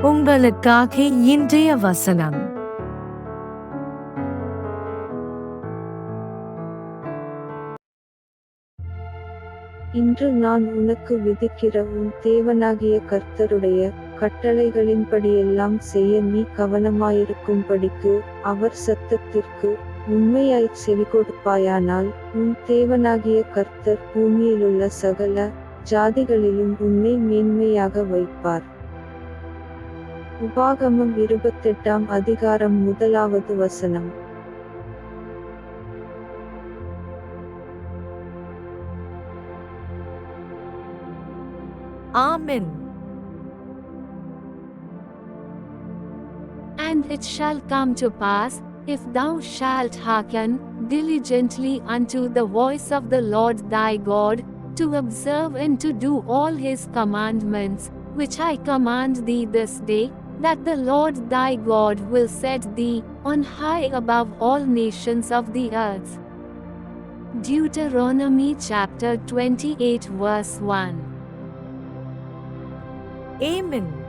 உங்களுக்காக இன்றைய வசனம். இன்று நான் உனக்கு விதிக்கிற உன் தேவனாகிய கர்த்தருடைய கட்டளைகளின்படியெல்லாம் செய்ய நீ கவனமாயிருக்கும்படிக்கு அவர் சத்தத்திற்கு உண்மையாய்ச் செவிகொடுப்பாயானால் உன் தேவனாகிய கர்த்தர் பூமியிலுள்ள சகல ஜாதிகளிலும் உன்னை மேன்மையாக வைப்பார். உபாகமம் 28ஆம் அதிகாரம் 1வது வசனம். ஆமென். And it shall come to pass, if thou shalt hearken diligently unto the voice of the Lord thy God, to observe and to do all his commandments, which I command thee this day, that the Lord thy God will set thee on high above all nations of the earth. Deuteronomy chapter 28 verse 1. Amen.